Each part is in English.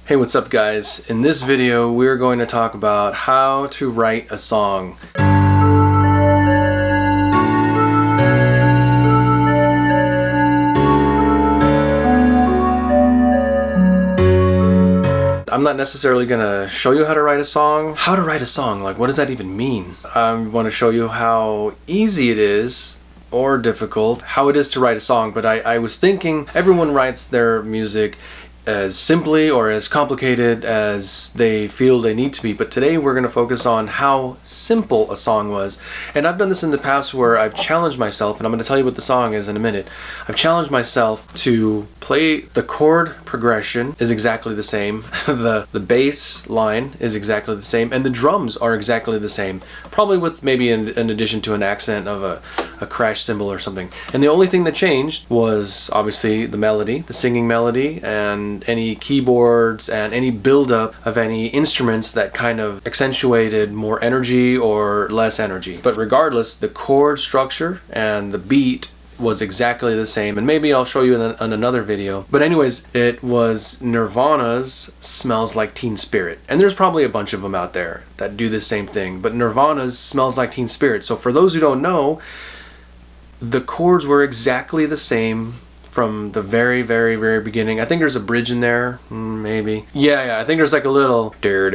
Hey, what's up guys? In this video we're going to talk about how to write a song. I'm not necessarily going to show you how to write a song. How to write a song, like what does that even mean? I want to show you how easy it is or difficult, how it is to write a song. But I was thinking everyone writes their music as simply or as complicated as they feel they need to be, but today we're going to focus on how simple a song was. And I've done this in the past where I've challenged myself, and I'm going to tell you what the song is in a minute. I've challenged myself to play the chord progression is exactly the same, the bass line is exactly the same, and the drums are exactly the same, probably with maybe in addition to an accent of a crash cymbal or something. And the only thing that changed was obviously the melody, the singing melody, and any keyboards and any buildup of any instruments that kind of accentuated more energy or less energy. But regardless, the chord structure and the beat was exactly the same, and maybe I'll show you in another video. But anyways, it was Nirvana's Smells Like Teen Spirit. And there's probably a bunch of them out there that do the same thing, but Nirvana's Smells Like Teen Spirit. So for those who don't know, the chords were exactly the same from the very beginning. I think there's a bridge in there, maybe. Yeah, I think there's like a little hey.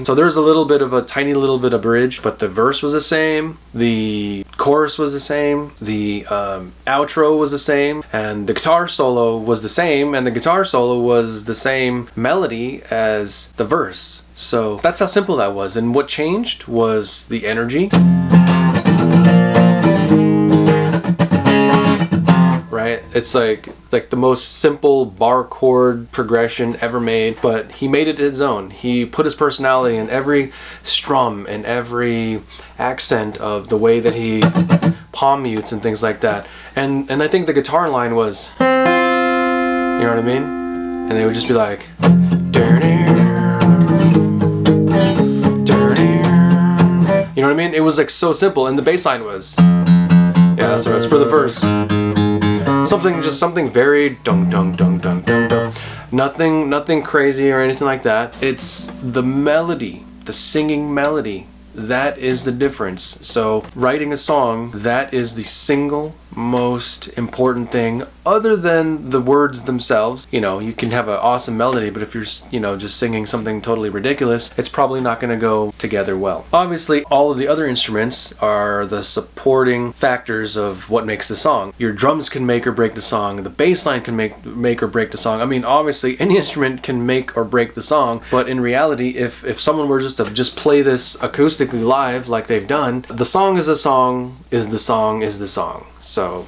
So there's a little bit of a tiny little bit of bridge, but the verse was the same, the chorus was the same, the outro was the same, and the guitar solo was the same, and the guitar solo was the same melody as the verse. So that's how simple that was. And what changed was the energy. Right? It's like the most simple bar chord progression ever made, but he made it his own. He put his personality in every strum and every accent of the way that he palm mutes and things like that. And I think the guitar line was, you know what I mean? And they would just be like, you know what I mean? It was like so simple, and the bass line was, yeah, that's what it was for the verse. Something very dung. Nothing crazy or anything like that. It's the melody, the singing melody. That is the difference. So writing a song, that is the single most important thing, other than the words themselves. You know, you can have an awesome melody, but if you're, just singing something totally ridiculous, it's probably not going to go together well. Obviously, all of the other instruments are the supporting factors of what makes the song. Your drums can make or break the song. The bass line can make or break the song. I mean, obviously, any instrument can make or break the song, but in reality, if someone were just to play this acoustically live like they've done, the song is a song, is the song is the song. So,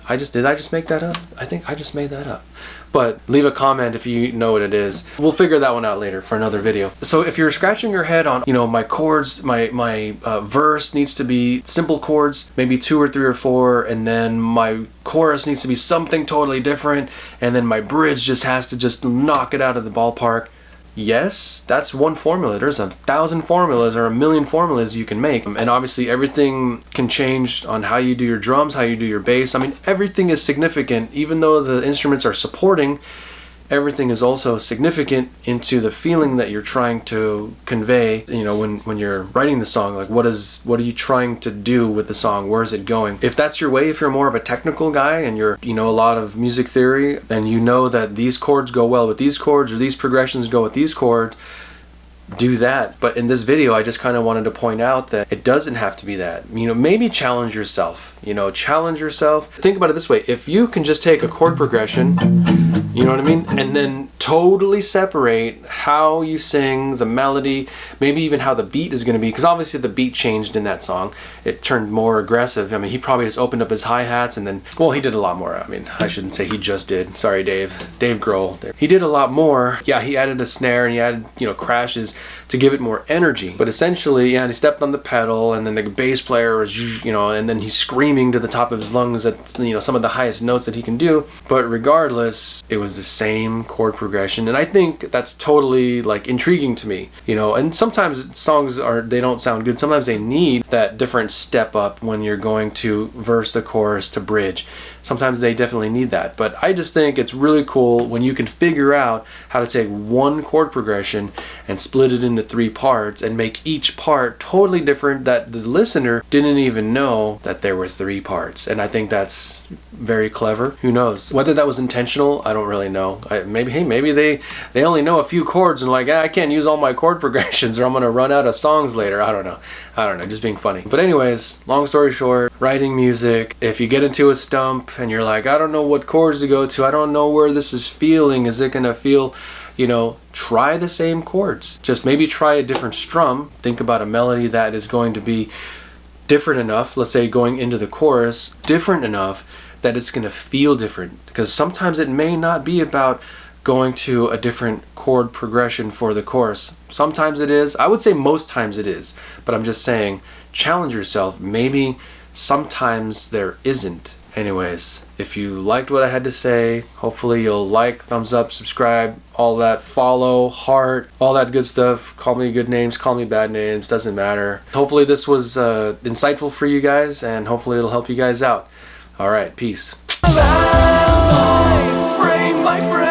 did I just make that up? I think I just made that up. But leave a comment if you know what it is. We'll figure that one out later for another video. So if you're scratching your head on, my chords, my verse needs to be simple chords, maybe 2 or 3 or 4, and then my chorus needs to be something totally different, and then my bridge just has to knock it out of the ballpark. Yes, that's one formula. There's 1,000 formulas or 1,000,000 formulas you can make. And obviously everything can change on how you do your drums, how you do your bass. I mean, everything is significant. Even though the instruments are supporting, everything is also significant into the feeling that you're trying to convey. When you're writing the song, like what are you trying to do with the song? Where is it going? If that's your way, if you're more of a technical guy and you're a lot of music theory, and you know that these chords go well with these chords or these progressions go with these chords, do that. But in this video, I just kind of wanted to point out that it doesn't have to be that. Maybe challenge yourself. Challenge yourself. Think about it this way. If you can just take a chord progression, you know what I mean? And then totally separate how you sing, the melody, maybe even how the beat is going to be, because obviously the beat changed in that song. It turned more aggressive. I mean, he probably just opened up his hi-hats and then, well, he did a lot more. I mean, I shouldn't say he just did. Sorry, Dave Grohl. He did a lot more. Yeah, he added a snare and he added, crashes to give it more energy. But essentially, yeah, he stepped on the pedal, and then the bass player was, and then he's screaming to the top of his lungs at, some of the highest notes that he can do. But regardless, it was the same chord progression, and I think that's totally intriguing to me. And sometimes songs they don't sound good. Sometimes they need that different step up when you're going to verse the chorus to bridge. sometimes they definitely need that. But I just think it's really cool when you can figure out how to take one chord progression and split it into 3 parts and make each part totally different, that the listener didn't even know that there were 3 parts. And I think that's very clever. Who knows? Whether that was intentional, I don't really know. Maybe they only know a few chords and like, I can't use all my chord progressions or I'm gonna run out of songs later. I don't know, just being funny. But anyways, long story short, writing music, if you get into a stump and you're like, I don't know what chords to go to, I don't know where this is feeling, is it gonna feel, try the same chords. Just maybe try a different strum. Think about a melody that is going to be different enough, let's say going into the chorus, different enough that it's gonna feel different. Because sometimes it may not be about going to a different chord progression for the chorus. Sometimes it is. I would say most times it is. But I'm just saying, challenge yourself. Maybe sometimes there isn't. Anyways, if you liked what I had to say, hopefully you'll like, thumbs up, subscribe, all that, follow, heart, all that good stuff. Call me good names, call me bad names, doesn't matter. Hopefully this was insightful for you guys, and hopefully it'll help you guys out. All right, peace. My friend.